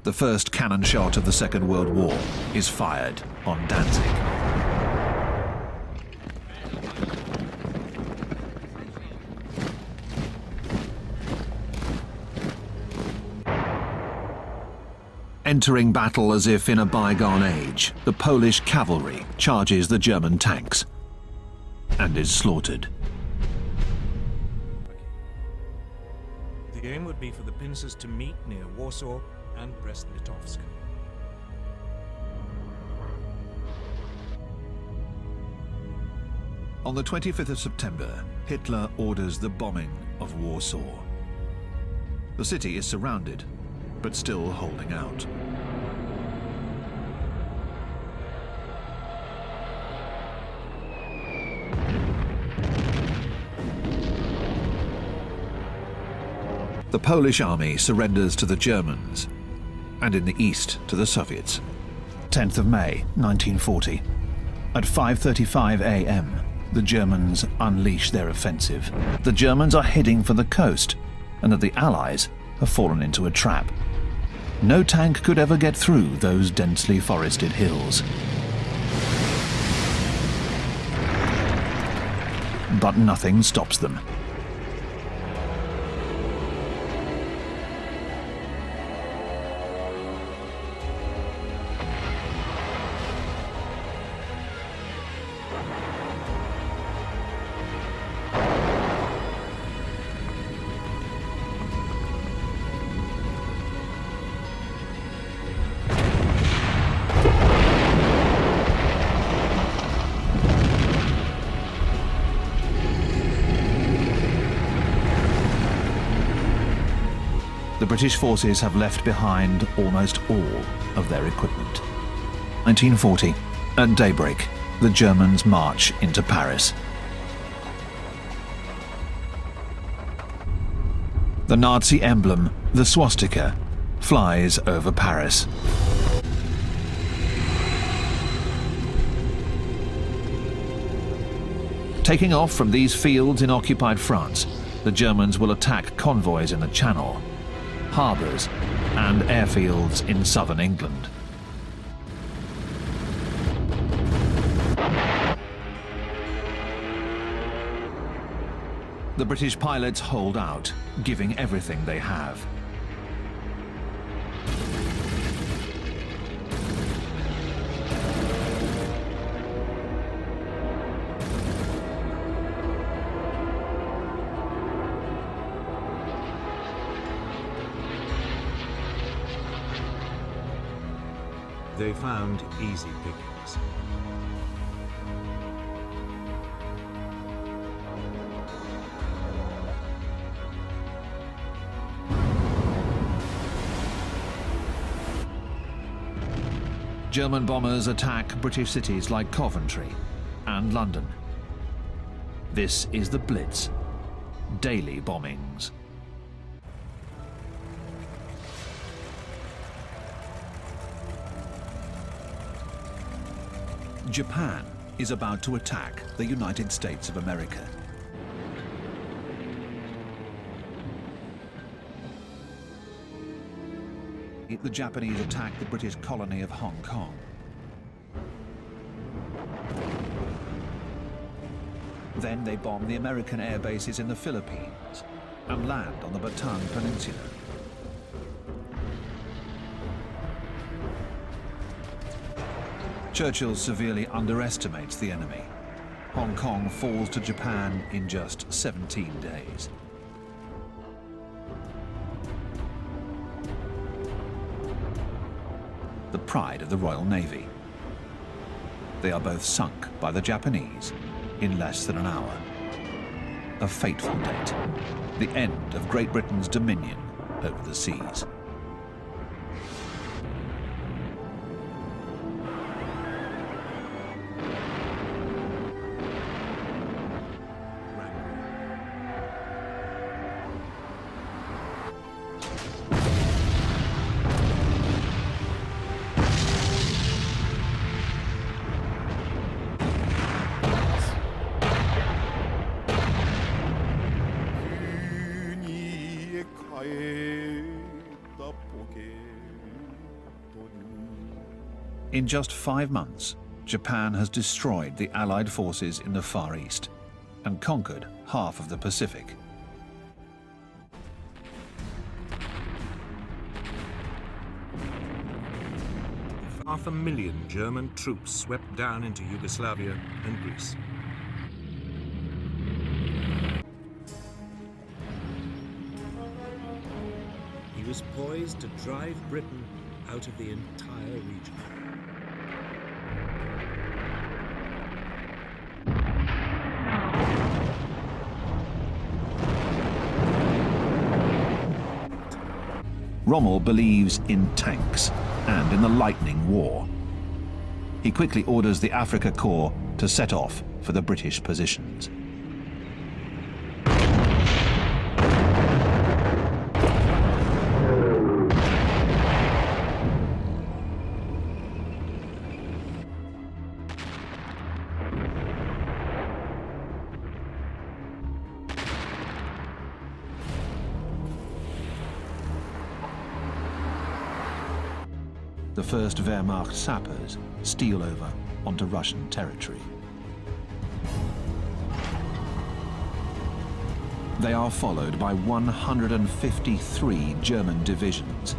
The first cannon shot of the Second World War is fired on Danzig. Entering battle as if in a bygone age, the Polish cavalry charges the German tanks and is slaughtered. The aim would be for the pincers to meet near Warsaw and Brest-Litovsk. On the 25th of September, Hitler orders the bombing of Warsaw. The city is surrounded, but still holding out. The Polish army surrenders to the Germans, and in the east to the Soviets. 10th of May, 1940. At 5:35 a.m., the Germans unleash their offensive. The Germans are heading for the coast, and that the Allies have fallen into a trap. No tank could ever get through those densely forested hills. But nothing stops them. The British forces have left behind almost all of their equipment. 1940, at daybreak, the Germans march into Paris. The Nazi emblem, the swastika, flies over Paris. Taking off from these fields in occupied France, the Germans will attack convoys in the Channel, harbours and airfields in southern England. The British pilots hold out, giving everything they have. They found easy pickings. German bombers attack British cities like Coventry and London. This is the Blitz, daily bombings. Japan is about to attack the United States of America. The Japanese attack the British colony of Hong Kong. Then they bomb the American air bases in the Philippines and land on the Bataan Peninsula. Churchill severely underestimates the enemy. Hong Kong falls to Japan in just 17 days. The pride of the Royal Navy. They are both sunk by the Japanese in less than an hour. A fateful date, the end of Great Britain's dominion over the seas. In just 5 months, Japan has destroyed the Allied forces in the Far East and conquered half of the Pacific. Half a million German troops swept down into Yugoslavia and Greece. He was poised to drive Britain out of the entire region. Rommel believes in tanks and in the lightning war. He quickly orders the Afrika Korps to set off for the British positions. The first Wehrmacht sappers steal over onto Russian territory. They are followed by 153 German divisions,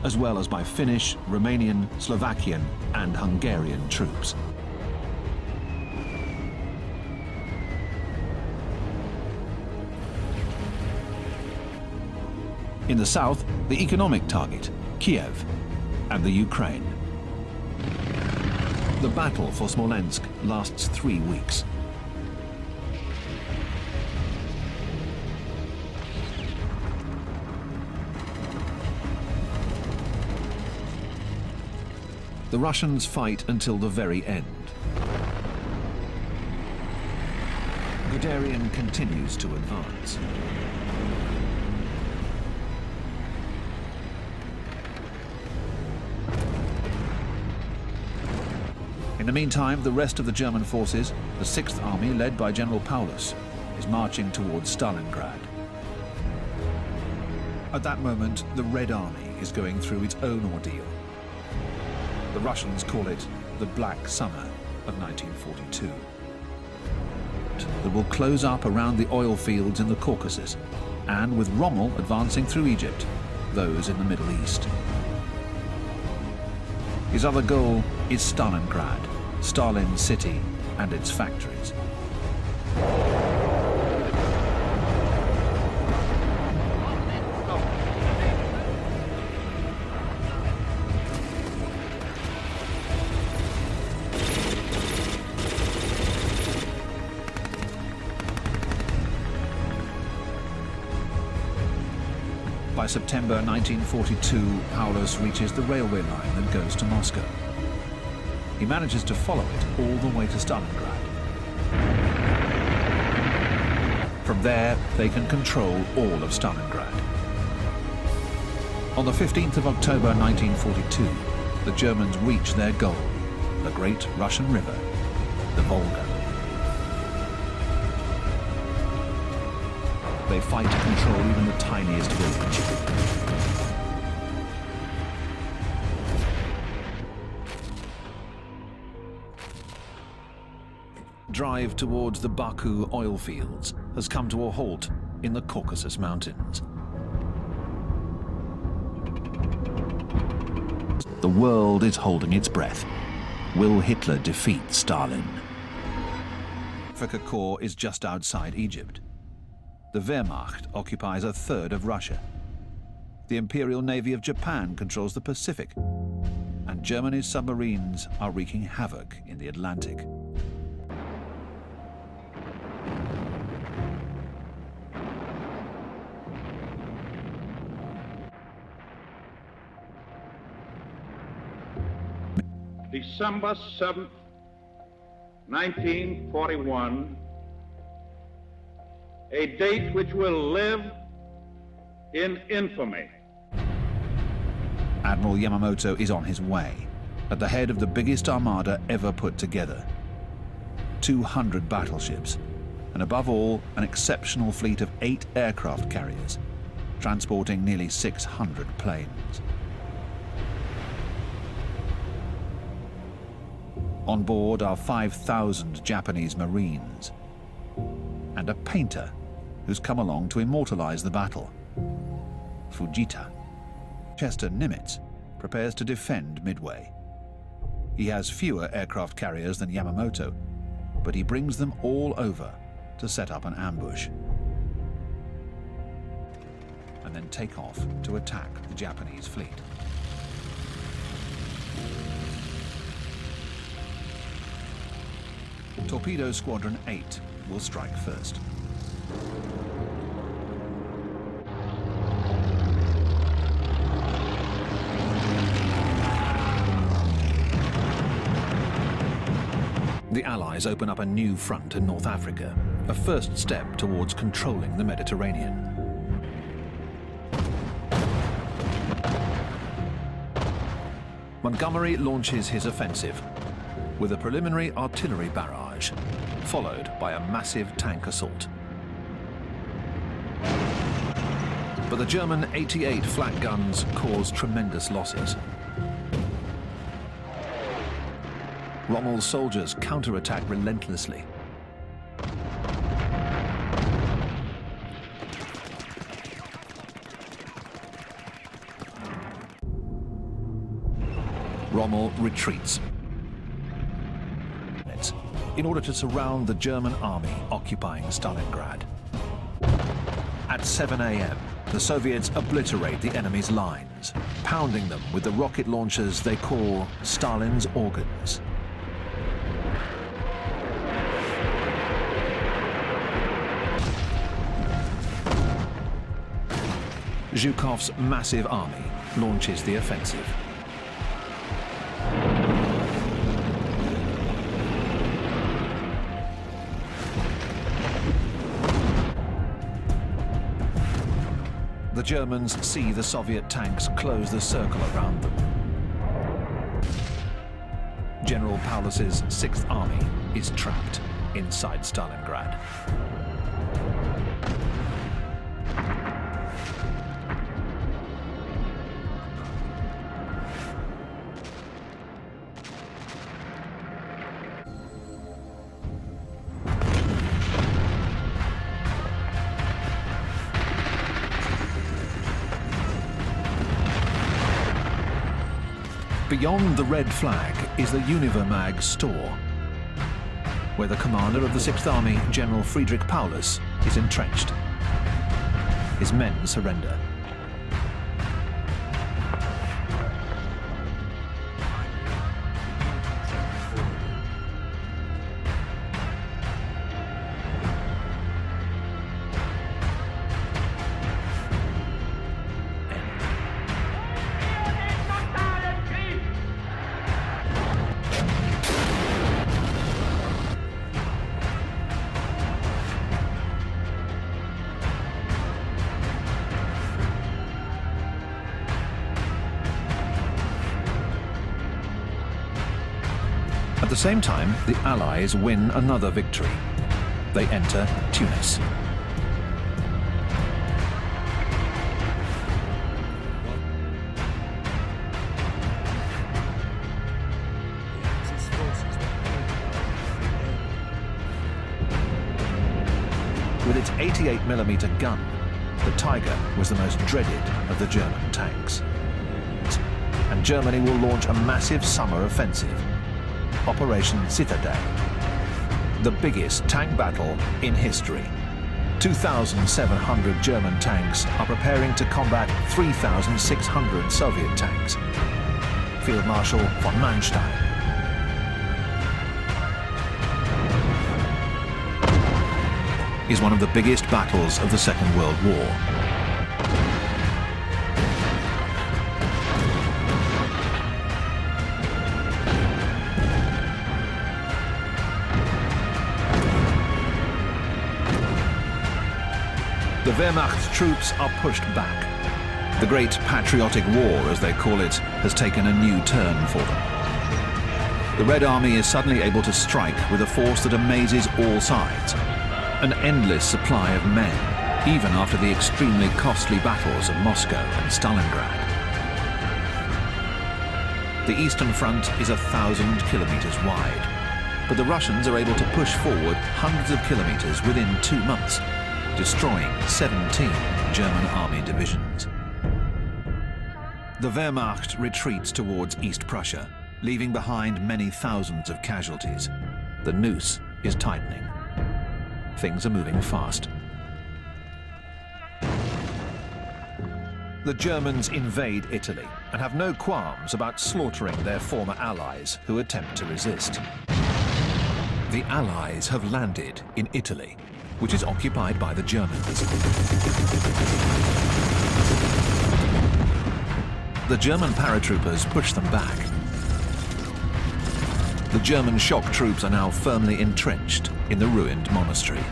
as well as by Finnish, Romanian, Slovakian, and Hungarian troops. In the south, the economic target, Kiev, and the Ukraine. The battle for Smolensk lasts 3 weeks. The Russians fight until the very end. Guderian continues to advance. In the meantime, the rest of the German forces, the 6th Army led by General Paulus, is marching towards Stalingrad. At that moment, the Red Army is going through its own ordeal. The Russians call it the Black Summer of 1942. That will close up around the oil fields in the Caucasus, and with Rommel advancing through Egypt, those in the Middle East. His other goal is Stalingrad, Stalin's city and its factories. By September 1942, Paulus reaches the railway line that goes to Moscow. He manages to follow it all the way to Stalingrad. From there, they can control all of Stalingrad. On the 15th of October 1942, the Germans reach their goal, the great Russian river, the Volga. They fight to control even the tiniest village. Drive towards the Baku oil fields has come to a halt in the Caucasus Mountains. The world is holding its breath. Will Hitler defeat Stalin? Afrika Korps is just outside Egypt. The Wehrmacht occupies a third of Russia. The Imperial Navy of Japan controls the Pacific, and Germany's submarines are wreaking havoc in the Atlantic. December 7th, 1941, a date which will live in infamy. Admiral Yamamoto is on his way, at the head of the biggest armada ever put together. 200 battleships, and above all, an exceptional fleet of 8 aircraft carriers, transporting nearly 600 planes. On board are 5,000 Japanese Marines and a painter who's come along to immortalize the battle. Fujita. Chester Nimitz prepares to defend Midway. He has fewer aircraft carriers than Yamamoto, but he brings them all over to set up an ambush and then take off to attack the Japanese fleet. Torpedo Squadron 8 will strike first. The Allies open up a new front in North Africa, a first step towards controlling the Mediterranean. Montgomery launches his offensive with a preliminary artillery barrage, followed by a massive tank assault. But the German 88 flak guns cause tremendous losses. Rommel's soldiers counterattack relentlessly. Rommel retreats in order to surround the German army occupying Stalingrad. At 7 a.m., the Soviets obliterate the enemy's lines, pounding them with the rocket launchers they call Stalin's organs. Zhukov's massive army launches the offensive. The Germans see the Soviet tanks close the circle around them. General Paulus's 6th Army is trapped inside Stalingrad. Beyond the red flag is the Univermag store, where the commander of the 6th Army, General Friedrich Paulus, is entrenched. His men surrender. At the same time, the Allies win another victory. They enter Tunis. With its 88mm gun, the Tiger was the most dreaded of the German tanks. And Germany will launch a massive summer offensive, Operation Citadel, the biggest tank battle in history. 2,700 German tanks are preparing to combat 3,600 Soviet tanks. Field Marshal von Manstein. Is one of the biggest battles of the Second World War. The Wehrmacht troops are pushed back. The Great Patriotic War, as they call it, has taken a new turn for them. The Red Army is suddenly able to strike with a force that amazes all sides. An endless supply of men, even after the extremely costly battles of Moscow and Stalingrad. The eastern front is 1,000 kilometers wide, but the Russians are able to push forward hundreds of kilometers within 2 months, destroying 17 German army divisions. The Wehrmacht retreats towards East Prussia, leaving behind many thousands of casualties. The noose is tightening. Things are moving fast. The Germans invade Italy and have no qualms about slaughtering their former allies who attempt to resist. The Allies have landed in Italy, which is occupied by the Germans. The German paratroopers push them back. The German shock troops are now firmly entrenched in the ruined monastery.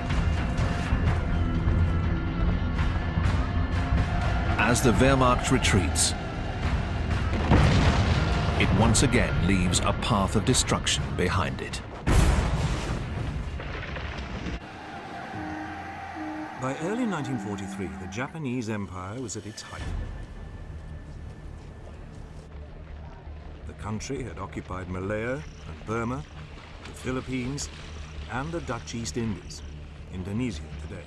As the Wehrmacht retreats, it once again leaves a path of destruction behind it. By early 1943, the Japanese Empire was at its height. The country had occupied Malaya and Burma, the Philippines, and the Dutch East Indies, Indonesia today.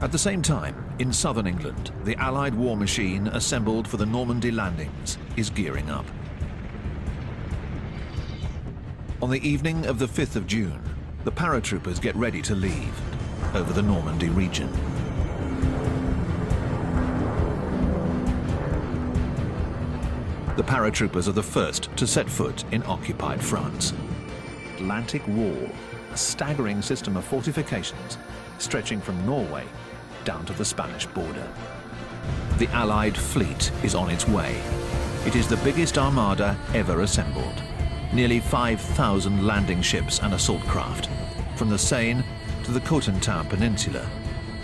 At the same time, in southern England, the Allied war machine assembled for the Normandy landings is gearing up. On the evening of the 5th of June, the paratroopers get ready to leave over the Normandy region. The paratroopers are the first to set foot in occupied France. Atlantic Wall, a staggering system of fortifications stretching from Norway down to the Spanish border. The Allied fleet is on its way. It is the biggest armada ever assembled. Nearly 5,000 landing ships and assault craft, from the Seine to the Cotentin Peninsula,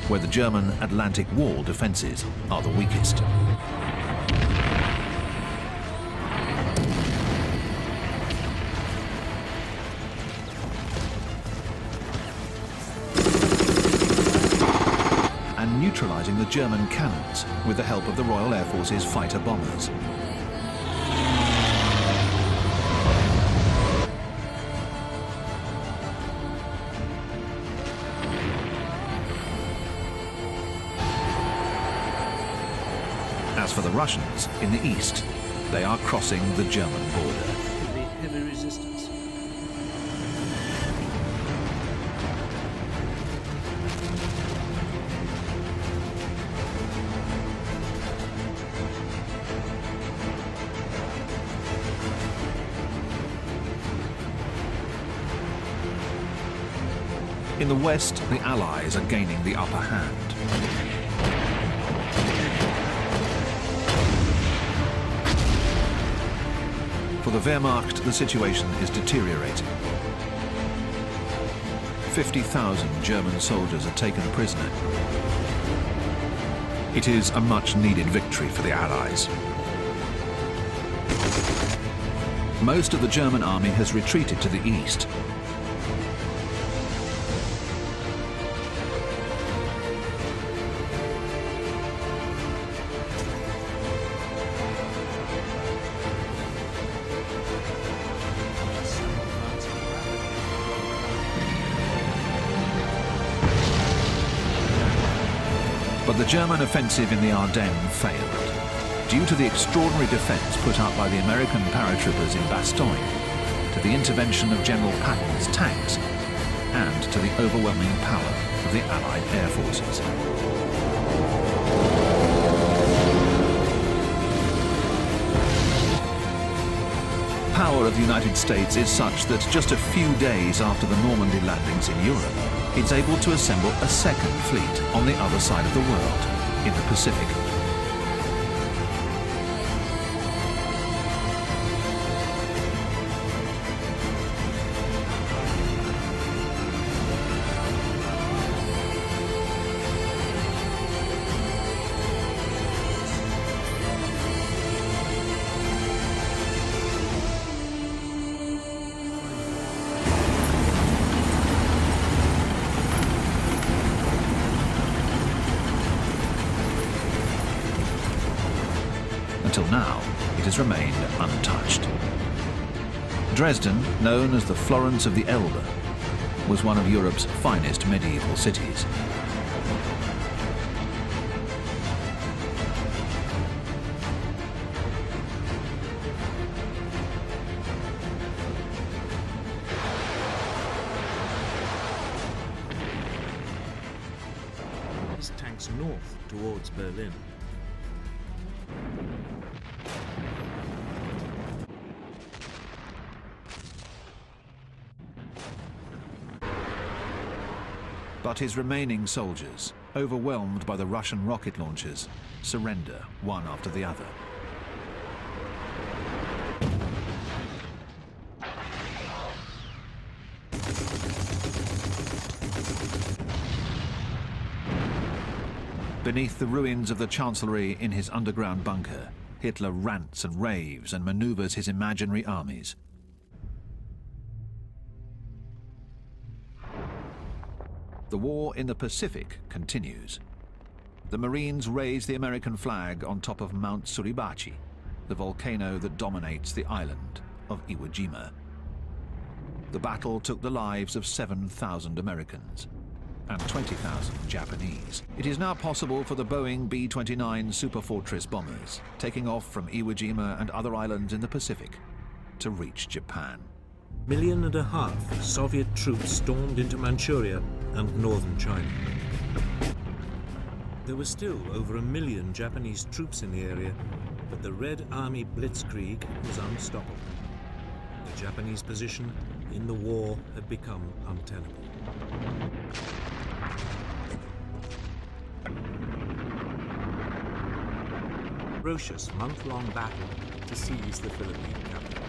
where the German Atlantic Wall defenses are the weakest. And neutralizing the German cannons with the help of the Royal Air Force's fighter bombers. As for the Russians, in the east, they are crossing the German border. There'll be heavy resistance. In the west, the Allies are gaining the upper hand. For the Wehrmacht, the situation is deteriorating. 50,000 German soldiers are taken prisoner. It is a much-needed victory for the Allies. Most of the German army has retreated to the east. But the German offensive in the Ardennes failed, due to the extraordinary defense put up by the American paratroopers in Bastogne, to the intervention of General Patton's tanks, and to the overwhelming power of the Allied air forces. Power of the United States is such that just a few days after the Normandy landings in Europe, it's able to assemble a second fleet on the other side of the world, in the Pacific. Until now, it has remained untouched. Dresden, known as the Florence of the Elbe, was one of Europe's finest medieval cities. His tanks north towards Berlin. But his remaining soldiers, overwhelmed by the Russian rocket launchers, surrender one after the other. Beneath the ruins of the Chancellery in his underground bunker, Hitler rants and raves and maneuvers his imaginary armies. The war in the Pacific continues. The Marines raise the American flag on top of Mount Suribachi, the volcano that dominates the island of Iwo Jima. The battle took the lives of 7,000 Americans and 20,000 Japanese. It is now possible for the Boeing B-29 Superfortress bombers, taking off from Iwo Jima and other islands in the Pacific, to reach Japan. 1.5 million Soviet troops stormed into Manchuria and northern China. There were still over 1 million Japanese troops in the area, but the Red Army blitzkrieg was unstoppable. The Japanese position in the war had become untenable. Ferocious month-long battle to seize the Philippine capital.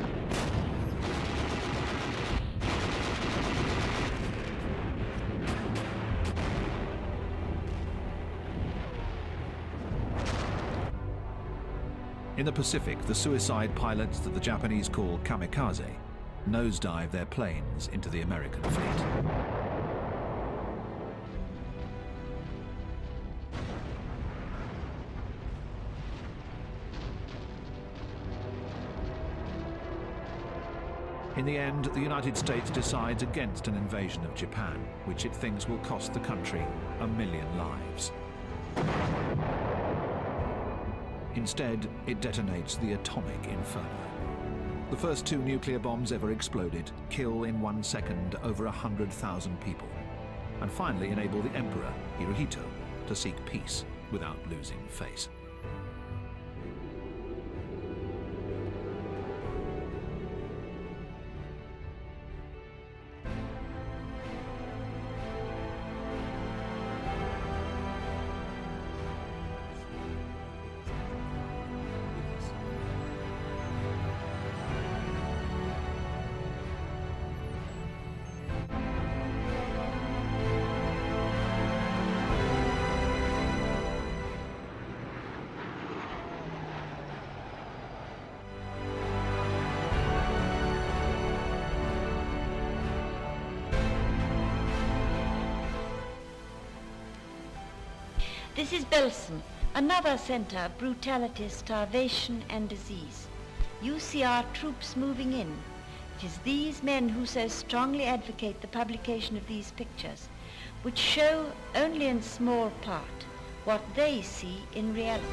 In the Pacific, the suicide pilots that the Japanese call kamikaze nosedive their planes into the American fleet. In the end, the United States decides against an invasion of Japan, which it thinks will cost the country 1 million lives. Instead, it detonates the atomic Inferno. The first 2 nuclear bombs ever exploded kill in 1 second over 100,000 people, and finally enable the Emperor, Hirohito, to seek peace without losing face. This is Belsen, another center of brutality, starvation, and disease. You see our troops moving in. It is these men who so strongly advocate the publication of these pictures, which show only in small part what they see in reality.